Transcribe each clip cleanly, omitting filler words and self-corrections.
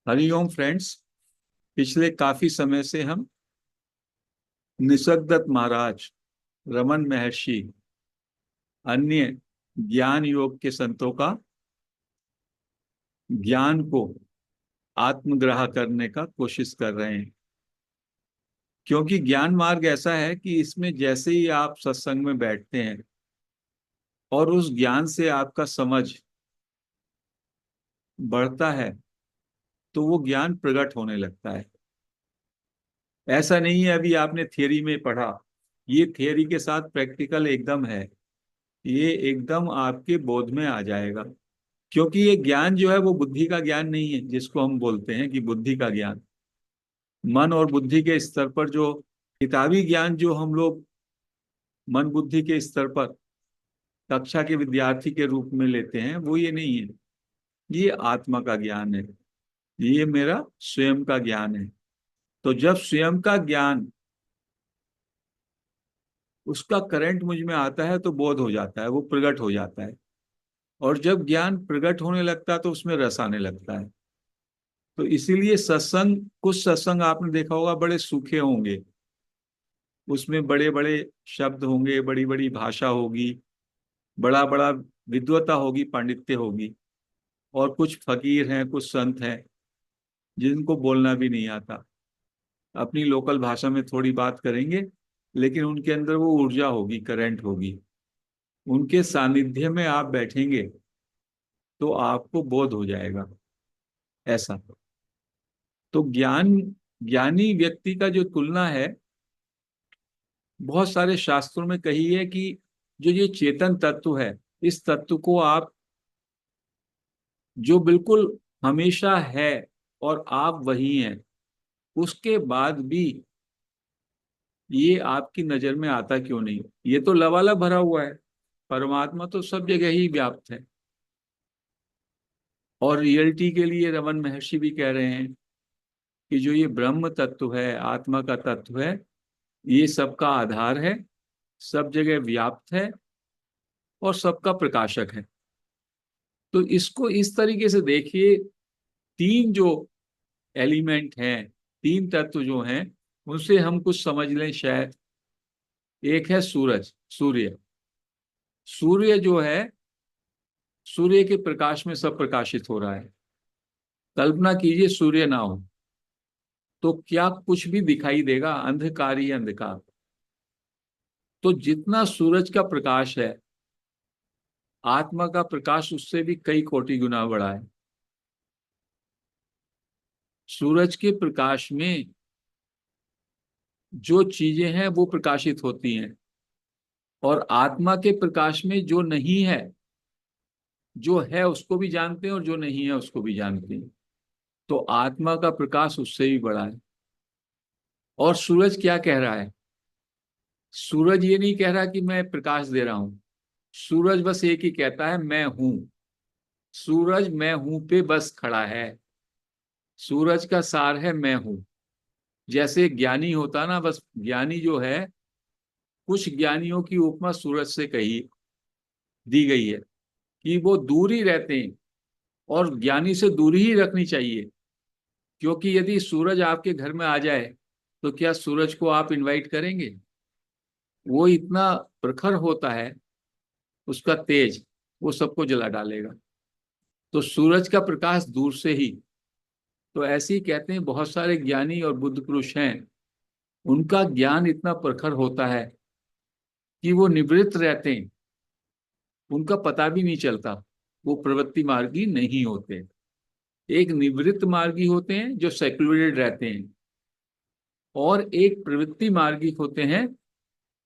Hariom friends. पिछले काफी समय से हम निसर्गदत्त महाराज, रमन महर्षि, अन्य ज्ञान योग के संतों का ज्ञान को आत्मग्रह करने का कोशिश कर रहे हैं। क्योंकि ज्ञान मार्ग ऐसा है कि इसमें जैसे ही आप सत्संग में बैठते हैं और उस ज्ञान से आपका समझ बढ़ता है तो वो ज्ञान प्रकट होने लगता है। ऐसा नहीं है अभी आपने थियरी में पढ़ा, ये थियरी के साथ प्रैक्टिकल एकदम है। ये एकदम आपके बोध में आ जाएगा। क्योंकि ये ज्ञान जो है वो बुद्धि का ज्ञान नहीं है, जिसको हम बोलते हैं कि बुद्धि का ज्ञान। मन और बुद्धि के स्तर पर जो किताबी ज्ञान जो हम लोग मन बुद्धि के स्तर पर कक्षा के विद्यार्थी के रूप में लेते हैं, वो ये नहीं है। ये आत्मा का ज्ञान है, ये मेरा स्वयं का ज्ञान है। तो जब स्वयं का ज्ञान, उसका करंट मुझ में आता है तो बोध हो जाता है, वो प्रकट हो जाता है। और जब ज्ञान प्रकट होने लगता है तो उसमें रस आने लगता है। तो इसीलिए सत्संग, कुछ सत्संग आपने देखा होगा बड़े सूखे होंगे, उसमें बड़े बड़े शब्द होंगे, बड़ी बड़ी भाषा होगी, बड़ा बड़ा विद्वता होगी, पांडित्य होगी। और कुछ फकीर हैं, कुछ संत हैं जिनको बोलना भी नहीं आता, अपनी लोकल भाषा में थोड़ी बात करेंगे, लेकिन उनके अंदर वो ऊर्जा होगी, करंट होगी। उनके सानिध्य में आप बैठेंगे तो आपको बोध हो जाएगा। ऐसा तो ज्ञान, ज्ञानी व्यक्ति का जो तुलना है, बहुत सारे शास्त्रों में कही है कि जो ये चेतन तत्व है, इस तत्व को आप, जो बिल्कुल हमेशा है और आप वही हैं, उसके बाद भी ये आपकी नजर में आता क्यों नहीं? ये तो लबालब भरा हुआ है, परमात्मा तो सब जगह ही व्याप्त है। और रियलिटी के लिए रमन महर्षि भी कह रहे हैं कि जो ये ब्रह्म तत्व है, आत्मा का तत्व है, ये सबका आधार है, सब जगह व्याप्त है और सबका प्रकाशक है। तो इसको इस तरीके से देखिए, तीन जो एलिमेंट हैं, तीन तत्व जो हैं, उनसे हम कुछ समझ लें शायद। एक है सूरज, सूर्य। सूर्य जो है, सूर्य के प्रकाश में सब प्रकाशित हो रहा है। कल्पना कीजिए सूर्य ना हो तो क्या कुछ भी दिखाई देगा? अंधकार ही अंधकार। तो जितना सूरज का प्रकाश है, आत्मा का प्रकाश उससे भी कई कोटि गुना बड़ा है। सूरज के प्रकाश में जो चीजें हैं वो प्रकाशित होती हैं, और आत्मा के प्रकाश में जो नहीं है, जो है उसको भी जानते हैं और जो नहीं है उसको भी जानते हैं। तो आत्मा का प्रकाश उससे भी बड़ा है। और सूरज क्या कह रहा है? सूरज ये नहीं कह रहा कि मैं प्रकाश दे रहा हूं। सूरज बस एक ही कहता है, मैं हूं। सूरज मैं हूं पे बस खड़ा है। सूरज का सार है मैं हूं। जैसे ज्ञानी होता ना, बस ज्ञानी जो है, कुछ ज्ञानियों की उपमा सूरज से कही दी गई है कि वो दूर ही रहते हैं, और ज्ञानी से दूरी ही रखनी चाहिए। क्योंकि यदि सूरज आपके घर में आ जाए तो क्या सूरज को आप इनवाइट करेंगे? वो इतना प्रखर होता है, उसका तेज, वो सबको जला डालेगा। तो सूरज का प्रकाश दूर से ही। तो ऐसे ही कहते हैं, बहुत सारे ज्ञानी और बुद्ध पुरुष हैं, उनका ज्ञान इतना प्रखर होता है कि वो निवृत्त रहते हैं, उनका पता भी नहीं चलता। वो प्रवृत्ति मार्गी नहीं होते। एक निवृत्त मार्गी होते हैं जो सेक्युलेटेड रहते हैं, और एक प्रवृत्ति मार्गी होते हैं।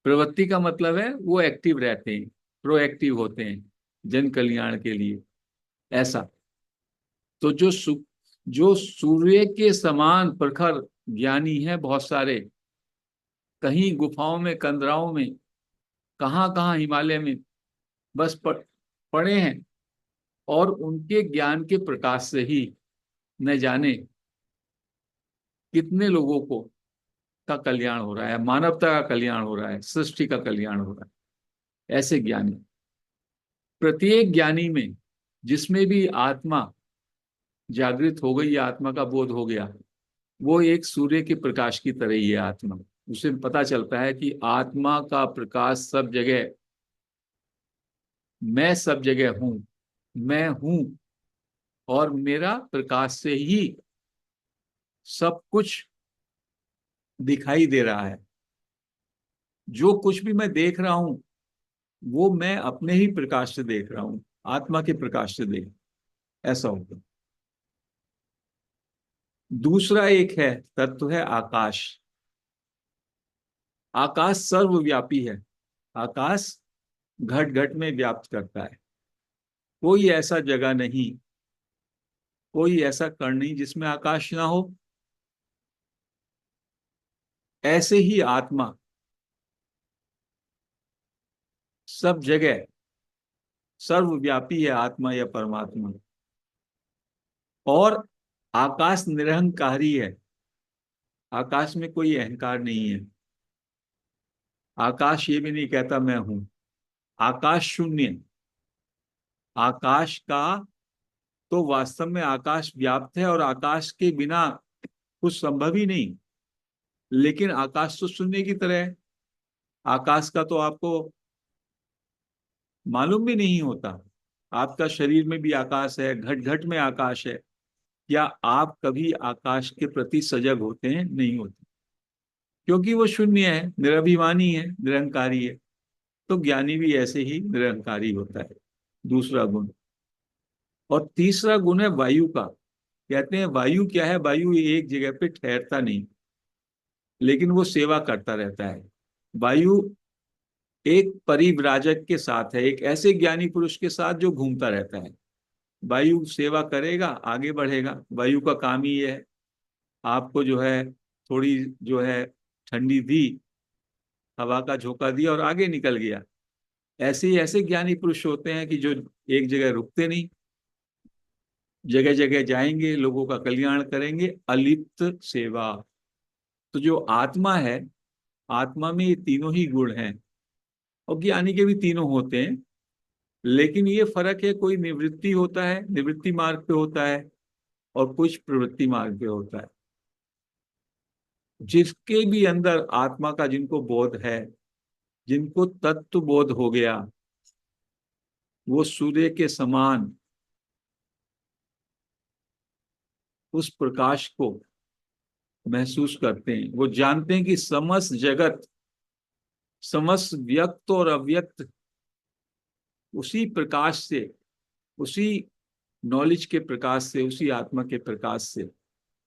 प्रवृत्ति का मतलब है वो एक्टिव रहते हैं, प्रोएक्टिव होते हैं जन कल्याण के लिए। ऐसा तो जो सूर्य के समान प्रखर ज्ञानी है, बहुत सारे, कहीं गुफाओं में, कंदराओं में, कहाँ कहाँ हिमालय में बस पड़े हैं, और उनके ज्ञान के प्रकाश से ही न जाने कितने लोगों को का कल्याण हो रहा है, मानवता का कल्याण हो रहा है, सृष्टि का कल्याण हो रहा है। ऐसे ज्ञानी, प्रत्येक ज्ञानी में, जिसमें भी आत्मा जागृत हो गई, आत्मा का बोध हो गया, वो एक सूर्य के प्रकाश की तरह ही है आत्मा। उसे पता चलता है कि आत्मा का प्रकाश सब जगह, मैं सब जगह हूं, मैं हूं, और मेरा प्रकाश से ही सब कुछ दिखाई दे रहा है। जो कुछ भी मैं देख रहा हूं वो मैं अपने ही प्रकाश से देख रहा हूं, आत्मा के प्रकाश से देख, ऐसा होता। दूसरा एक है तत्व है आकाश। आकाश सर्वव्यापी है। आकाश घट घट में व्याप्त करता है। कोई ऐसा जगह नहीं, कोई ऐसा कण नहीं जिसमें आकाश ना हो। ऐसे ही आत्मा सब जगह सर्वव्यापी है, आत्मा या परमात्मा। और आकाश निरहंकारी है। आकाश में कोई अहंकार नहीं है। आकाश ये भी नहीं कहता मैं हूं। आकाश शून्य। आकाश का तो वास्तव में आकाश व्याप्त है और आकाश के बिना कुछ संभव ही नहीं। लेकिन आकाश तो शून्य की तरह है। आकाश का तो आपको मालूम भी नहीं होता। आपका शरीर में भी आकाश है, घट घट में आकाश है। क्या आप कभी आकाश के प्रति सजग होते हैं? नहीं होते, क्योंकि वो शून्य है, निरभिमानी है, निरंकारी है। तो ज्ञानी भी ऐसे ही निरंकारी होता है। दूसरा गुण। और तीसरा गुण है वायु का। कहते हैं वायु क्या है? वायु एक जगह पे ठहरता नहीं, लेकिन वो सेवा करता रहता है। वायु एक परिव्राजक के साथ है, एक ऐसे ज्ञानी पुरुष के साथ जो घूमता रहता है। वायु सेवा करेगा, आगे बढ़ेगा। वायु का काम ही है, आपको जो है थोड़ी जो है ठंडी दी, हवा का झोंका दिया और आगे निकल गया। ऐसे ही ऐसे ज्ञानी पुरुष होते हैं कि जो एक जगह रुकते नहीं, जगह जगह जाएंगे, लोगों का कल्याण करेंगे। अलिप्त सेवा। तो जो आत्मा है, आत्मा में ये तीनों ही गुण हैं। और ज्ञानी के भी तीनों होते हैं, लेकिन ये फर्क है, कोई निवृत्ति होता है, निवृत्ति मार्ग पे होता है, और कुछ प्रवृत्ति मार्ग पे होता है। जिसके भी अंदर आत्मा का जिनको बोध है, जिनको तत्व बोध हो गया, वो सूर्य के समान उस प्रकाश को महसूस करते हैं। वो जानते हैं कि समस्त जगत, समस्त व्यक्त और अव्यक्त उसी प्रकाश से, उसी नॉलेज के प्रकाश से, उसी आत्मा के प्रकाश से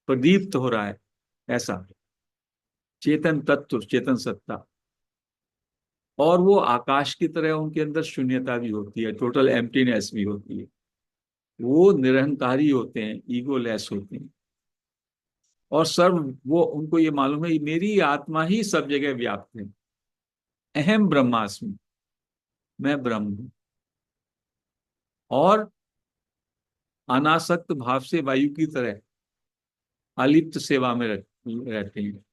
प्रदीप्त हो रहा है। ऐसा चेतन तत्व, चेतन सत्ता। और वो आकाश की तरह उनके अंदर शून्यता भी होती है, टोटल एम्प्टीनेस भी होती है। वो निरहंकारी होते हैं, ईगोलेस होते हैं। और सर्व, वो उनको ये मालूम है मेरी आत्मा ही सब जगह व्याप्त है। अहम ब्रह्मास्मि, मैं ब्रह्म हूं। और अनासक्त भाव से वायु की तरह अलिप्त सेवा में रहते हैं।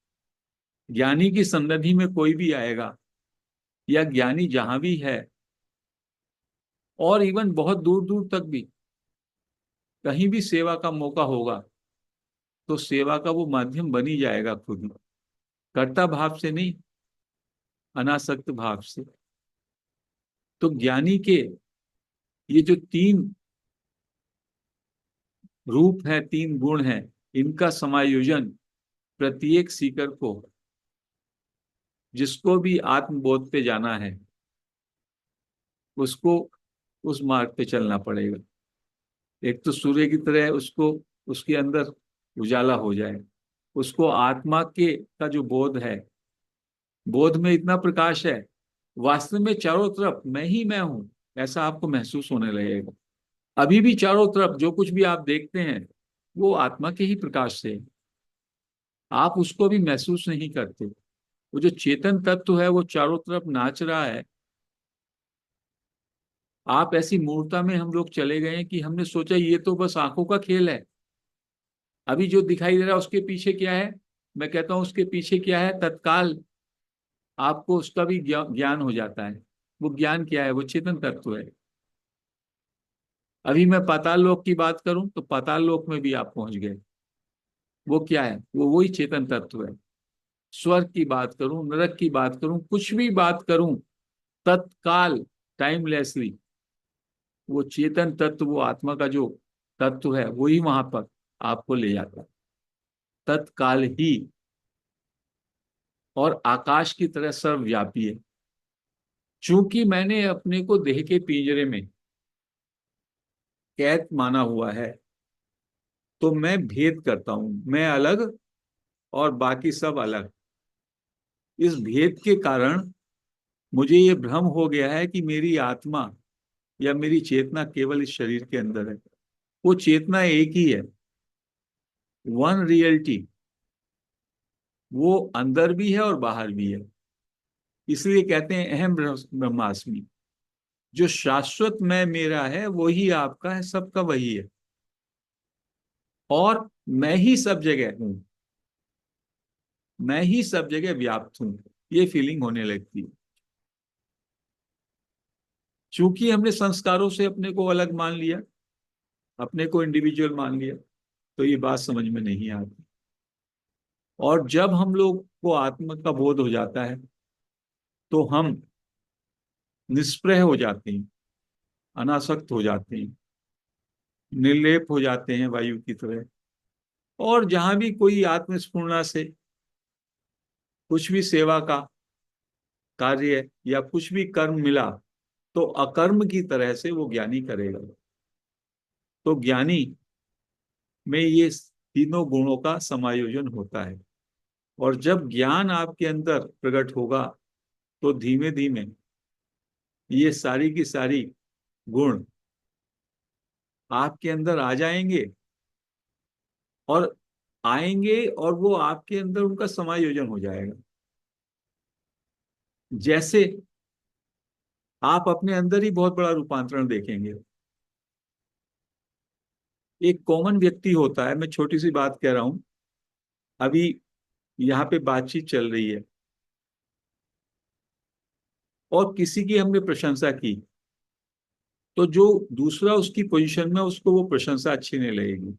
ज्ञानी की सन्निधि में कोई भी आएगा, या ज्ञानी जहां भी है, और इवन बहुत दूर दूर तक भी कहीं भी सेवा का मौका होगा, तो सेवा का वो माध्यम बन ही जाएगा खुद ही, कर्ता भाव से नहीं, अनासक्त भाव से। तो ज्ञानी के ये जो तीन रूप है, तीन गुण हैं, इनका समायोजन प्रत्येक सीकर को, जिसको भी आत्मबोध पे जाना है, उसको उस मार्ग पे चलना पड़ेगा। एक तो सूर्य की तरह उसको, उसके अंदर उजाला हो जाए, उसको आत्मा के का जो बोध है, बोध में इतना प्रकाश है, वास्तव में चारों तरफ मैं ही मैं हूं, ऐसा आपको महसूस होने लगेगा। अभी भी चारों तरफ जो कुछ भी आप देखते हैं वो आत्मा के ही प्रकाश से है। आप उसको भी महसूस नहीं करते। वो जो चेतन तत्व है वो चारों तरफ नाच रहा है। आप ऐसी मूर्ता में हम लोग चले गए हैं कि हमने सोचा ये तो बस आंखों का खेल है, अभी जो दिखाई दे रहा है उसके पीछे क्या है। मैं कहता हूं उसके पीछे क्या है, तत्काल आपको उसका भी ज्ञान हो जाता है। वो ज्ञान क्या है? वो चेतन तत्व है। अभी मैं पाताल लोक की बात करूं तो पाताल लोक में भी आप पहुंच गए। वो क्या है? वो वही चेतन तत्व है। स्वर्ग की बात करूं, नरक की बात करूं, कुछ भी बात करूं, तत्काल, टाइमलेसली, वो चेतन तत्व, वो आत्मा का जो तत्व है, वही वहां पर आपको ले जाता है तत्काल ही। और आकाश की तरह सर्वव्यापी है। चूंकि मैंने अपने को देह के पिंजरे में कैद माना हुआ है, तो मैं भेद करता हूं, मैं अलग और बाकी सब अलग। इस भेद के कारण मुझे ये भ्रम हो गया है कि मेरी आत्मा या मेरी चेतना केवल इस शरीर के अंदर है। वो चेतना एक ही है, वन रियलिटी। वो अंदर भी है और बाहर भी है। इसलिए कहते हैं अहम ब्रह्मास्मि। जो शाश्वत मैं मेरा है वही आपका है, सबका वही है। और मैं ही सब जगह हूं, मैं ही सब जगह व्याप्त हूं, ये फीलिंग होने लगती है। चूंकि हमने संस्कारों से अपने को अलग मान लिया, अपने को इंडिविजुअल मान लिया, तो ये बात समझ में नहीं आती। और जब हम लोग को आत्मा का बोध हो जाता है, तो हम निष्प्रह हो जाते हैं, अनासक्त हो जाते हैं, निर्लेप हो जाते हैं वायु की तरह। और जहां भी कोई आत्मस्फूर्णा से कुछ भी सेवा का कार्य या कुछ भी कर्म मिला, तो अकर्म की तरह से वो ज्ञानी करेगा। तो ज्ञानी में ये तीनों गुणों का समायोजन होता है। और जब ज्ञान आपके अंदर प्रकट होगा, तो धीमे धीमे ये सारी की सारी गुण आपके अंदर आ जाएंगे। और आएंगे और वो आपके अंदर उनका समायोजन हो जाएगा। जैसे आप अपने अंदर ही बहुत बड़ा रूपांतरण देखेंगे। एक कॉमन व्यक्ति होता है, मैं छोटी सी बात कह रहा हूं। अभी यहाँ पे बातचीत चल रही है और किसी की हमने प्रशंसा की, तो जो दूसरा उसकी पोजीशन में, उसको वो प्रशंसा अच्छी नहीं लगेगी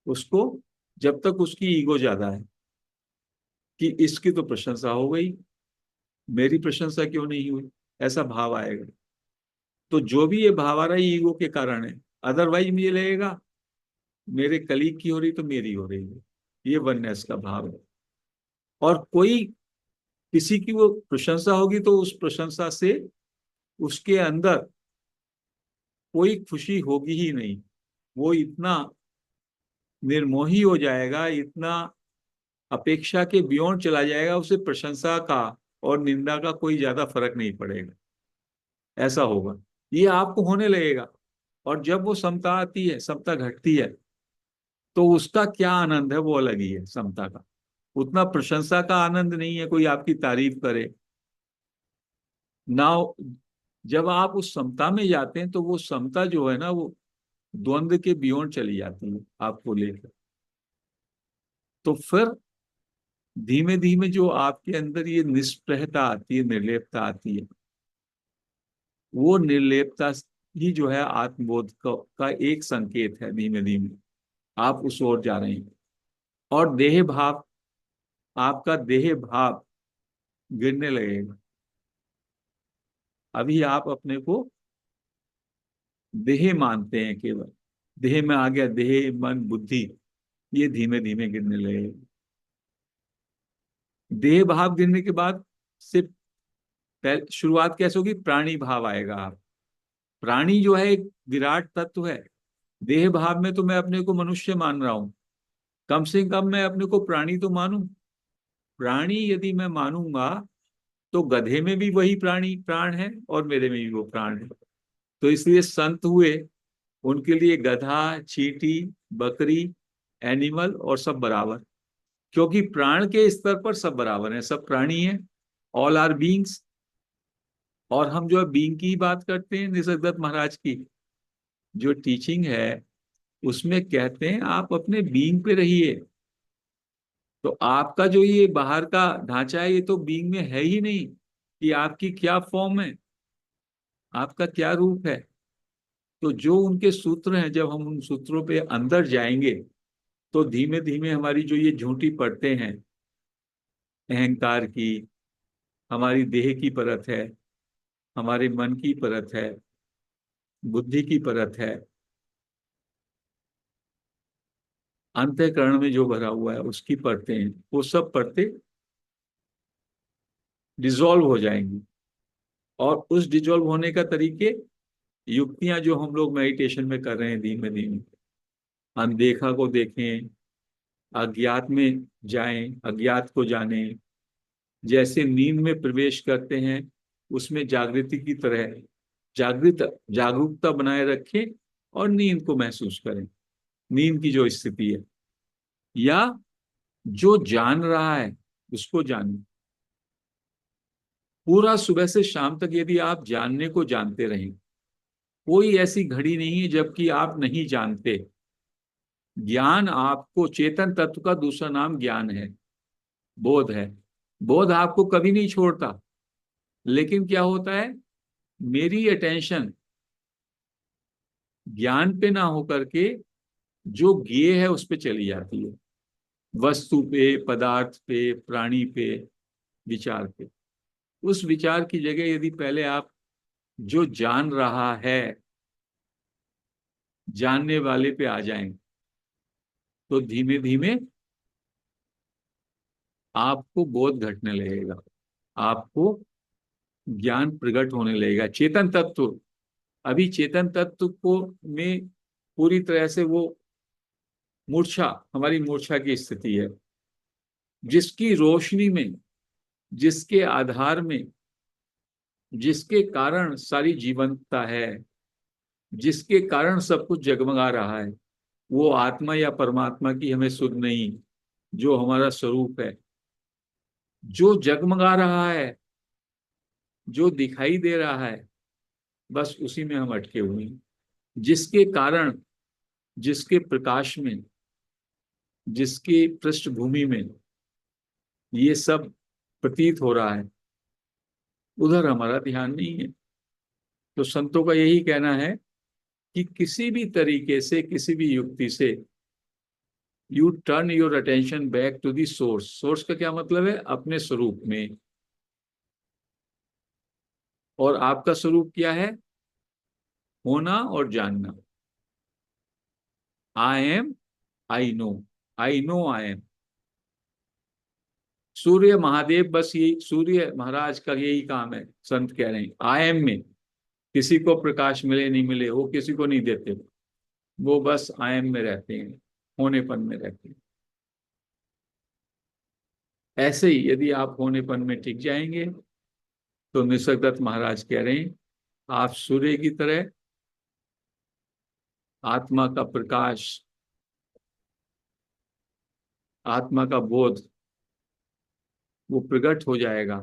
उसको, जब तक उसकी ईगो ज्यादा है कि इसकी तो प्रशंसा हो गई, मेरी प्रशंसा क्यों नहीं हुई, ऐसा भाव आएगा। तो जो भी ये भाव आ रहा है, ईगो के कारण है। अदरवाइज मुझे लगेगा मेरे कलीग की हो रही तो मेरी हो रही है। ये वननेस का भाव है। और कोई किसी की वो प्रशंसा होगी, तो उस प्रशंसा से उसके अंदर कोई खुशी होगी ही नहीं। वो इतना निर्मोही हो जाएगा, इतना अपेक्षा के बियॉन्ड चला जाएगा, उसे प्रशंसा का और निंदा का कोई ज्यादा फर्क नहीं पड़ेगा। ऐसा होगा, ये आपको होने लगेगा। और जब वो समता आती है, समता घटती है, तो उसका क्या आनंद है वो अलग ही है समता का। उतना प्रशंसा का आनंद नहीं है, कोई आपकी तारीफ करे ना। जब आप उस समता में जाते हैं, तो वो समता जो है ना, वो द्वंद्व के बियॉन्ड चली जाती है आपको लेकर। तो फिर धीमे धीमे जो आपके अंदर ये निष्प्रहता आती है, निर्लेपता आती है, वो निर्लेपता ही जो है आत्मबोध का एक संकेत है। धीमे धीमे आप उस ओर जा रहे हैं। और देह भाव, आपका देह भाव गिरने लगेगा। अभी आप अपने को देह मानते हैं केवल, देह में आ गया, देह मन बुद्धि, ये धीमे धीमे गिरने लगेगा। देह भाव गिरने के बाद से शुरुआत कैसे होगी? प्राणी भाव आएगा। आप प्राणी जो है एक विराट तत्व है। देह भाव में तो मैं अपने को मनुष्य मान रहा हूं, कम से कम मैं अपने को प्राणी तो मानूं। प्राणी यदि मैं मानूंगा, तो गधे में भी वही प्राणी प्राण है और मेरे में भी वो प्राण है। तो इसलिए संत हुए, उनके लिए गधा, चींटी, बकरी, एनिमल और सब बराबर। क्योंकि प्राण के स्तर पर सब बराबर हैं, सब प्राणी हैं। All are beings. और हम जो है बीइंग की बात करते हैं, निसर्गदत्त महाराज की जो टीचिंग है, उसमें कहते हैं आप अपने बीइंग पे रहिए। तो आपका जो ये बाहर का ढांचा है, ये तो बीइंग में है ही नहीं कि आपकी क्या फॉर्म है, आपका क्या रूप है। तो जो उनके सूत्र हैं, जब हम उन सूत्रों पे अंदर जाएंगे तो धीमे धीमे हमारी जो ये झूठी परतें हैं, अहंकार की, हमारी देह की परत है, हमारे मन की परत है, बुद्धि की परत है, अंतःकरण में जो भरा हुआ है उसकी परतें हैं, वो सब परतें डिसॉल्व हो जाएंगी। और उस डिसॉल्व होने का तरीके, युक्तियां जो हम लोग मेडिटेशन में कर रहे हैं, धीमे धीमे अनदेखा को देखें, अज्ञात में जाएं, अज्ञात को जानें, जैसे नींद में प्रवेश करते हैं उसमें जागृति की तरह जागरूकता बनाए रखें और नींद को महसूस करें, नींद की जो स्थिति है, या जो जान रहा है उसको जानें। पूरा सुबह से शाम तक यदि आप जानने को जानते रहें, कोई ऐसी घड़ी नहीं है जबकि आप नहीं जानते। ज्ञान आपको, चेतन तत्व का दूसरा नाम ज्ञान है, बोध है। बोध आपको कभी नहीं छोड़ता, लेकिन क्या होता है, मेरी अटेंशन ज्ञान पे ना होकर के जो ज्ञेय है उस पे चली जाती है, वस्तु पे, पदार्थ पे, प्राणी पे, विचार पे। उस विचार की जगह यदि पहले आप जो जान रहा है, जानने वाले पे आ जाएं, तो धीमे धीमे आपको बोध घटने लगेगा, आपको ज्ञान प्रकट होने लगेगा। चेतन तत्व, अभी चेतन तत्व को में पूरी तरह से वो मूर्छा, हमारी मूर्छा की स्थिति है, जिसकी रोशनी में, जिसके आधार में, जिसके कारण सारी जीवंतता है, जिसके कारण सब कुछ जगमगा रहा है, वो आत्मा या परमात्मा की हमें सुध नहीं, जो हमारा स्वरूप है, जो जगमगा रहा है, जो दिखाई दे रहा है, बस उसी में हम अटके हुए हैं। जिसके कारण, जिसके प्रकाश में, जिसकी पृष्ठभूमि में ये सब प्रतीत हो रहा है, उधर हमारा ध्यान नहीं है। तो संतों का यही कहना है कि किसी भी तरीके से, किसी भी युक्ति से, you turn your attention back to the source. Source का क्या मतलब है, अपने स्वरूप में। और आपका स्वरूप क्या है, होना और जानना। I am, I know, I know I am. Surya Mahadev, बस यही, सूर्य महाराज का यही काम है, संत कह रहे हैं, आई एम में। किसी को प्रकाश मिले नहीं मिले, वो किसी को नहीं देते, वो बस आई एम में रहते हैं, होनेपन में रहते हैं। ऐसे ही यदि आप होनेपन में टिक जाएंगे, तो निसर्गदत्त महाराज कह रहे हैं, आप सूर्य की तरह आत्मा का प्रकाश, आत्मा का बोध वो प्रकट हो जाएगा,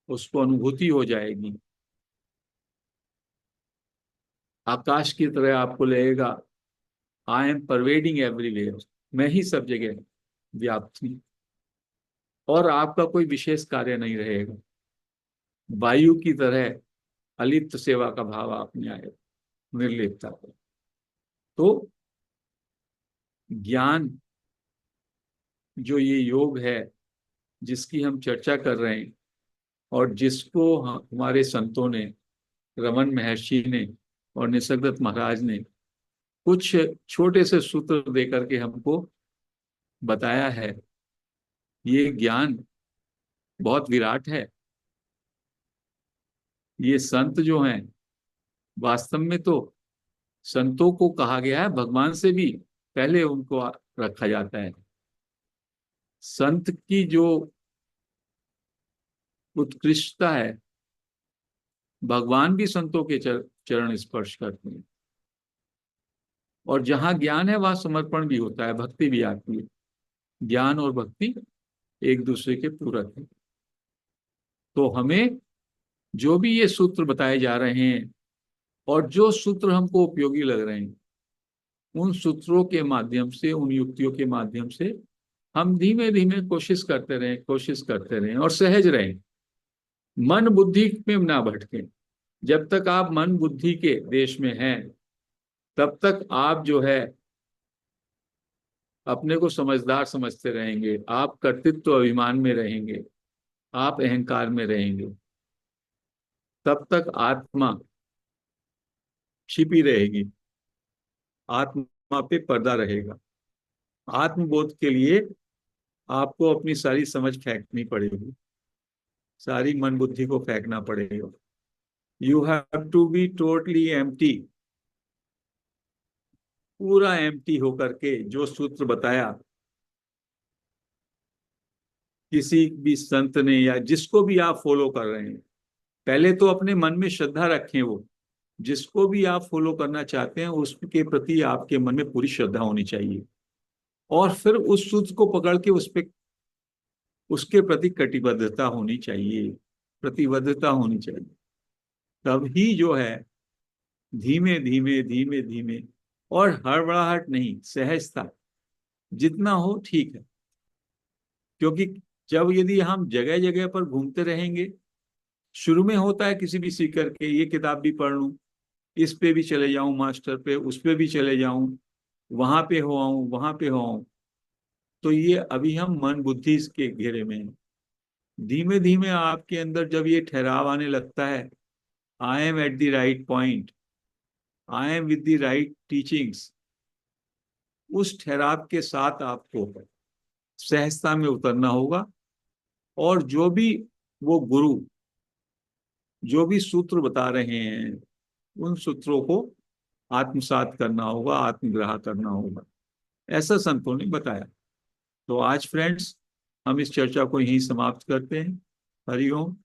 उसको अनुभूति हो जाएगी। आकाश की तरह आपको लगेगा, आई एम परवेडिंग एवरीवेयर, मैं ही सब जगह व्याप्त हूं। और आपका कोई विशेष कार्य नहीं रहेगा, वायु की तरह अलिप्त सेवा का भाव आप में आएगा, निर्लिप्तता का। तो ज्ञान, जो ये योग है जिसकी हम चर्चा कर रहे हैं, और जिसको हमारे संतों ने, रमन महर्षि ने और निसर्गदत्त महाराज ने कुछ छोटे से सूत्र देकर के हमको बताया है, ये ज्ञान बहुत विराट है। ये संत जो हैं, वास्तव में तो संतों को कहा गया है, भगवान से भी पहले उनको रखा जाता है। संत की जो उत्कृष्टता है, भगवान भी संतों के चरण स्पर्श करते हैं। और जहां ज्ञान है वहां समर्पण भी होता है, भक्ति भी आती है। ज्ञान और भक्ति एक दूसरे के पूरक है। तो हमें जो भी ये सूत्र बताए जा रहे हैं, और जो सूत्र हमको उपयोगी लग रहे हैं, उन सूत्रों के माध्यम से, उन युक्तियों के माध्यम से हम धीमे धीमे कोशिश करते रहें, कोशिश करते रहें, और सहज रहें, मन बुद्धि में ना भटकें। जब तक आप मन बुद्धि के देश में हैं, तब तक आप जो है अपने को समझदार समझते रहेंगे, आप कर्तृत्व अभिमान में रहेंगे, आप अहंकार में रहेंगे। तब तक आत्मा छिपी रहेगी, आत्मा पे पर्दा रहेगा। आत्मबोध के लिए आपको अपनी सारी समझ फेंकनी पड़ेगी, सारी मन बुद्धि को फेंकना पड़ेगा। You have to be totally empty, पूरा एम्प्टी होकर के, जो सूत्र बताया किसी भी संत ने या जिसको भी आप फॉलो कर रहे हैं, पहले तो अपने मन में श्रद्धा रखें। वो जिसको भी आप फॉलो करना चाहते हैं उसके प्रति आपके मन में पूरी श्रद्धा होनी चाहिए, और फिर उस सूत्र को पकड़ के उस पे उसके प्रति कटिबद्धता होनी चाहिए, प्रतिबद्धता होनी चाहिए। तभी जो है धीमे धीमे धीमे धीमे, और हड़बड़ाहट नहीं, सहजता जितना हो ठीक है। क्योंकि जब यदि हम जगह जगह पर घूमते रहेंगे, शुरू में होता है किसी भी सीकर के ये किताब भी पढ़ लूं, इस पे भी चले जाऊं, मास्टर पे, उस पे भी चले जाऊं, वहां पे हो आऊं, वहां पे हो आऊं। तो ये अभी हम मन बुद्धि के घेरे में हैं। धीमे धीमे आपके अंदर जब ये ठहराव आने लगता है, I am at the right point, I am with the right teachings, उस ठहराव के साथ आपको सहजता में उतरना होगा। और जो भी वो गुरु जो भी सूत्र बता रहे हैं, उन सूत्रों को आत्मसात करना होगा, आत्मग्रह करना होगा, ऐसा संतों ने बताया। तो आज फ्रेंड्स, हम इस चर्चा को यहीं समाप्त करते हैं। हरि ओम।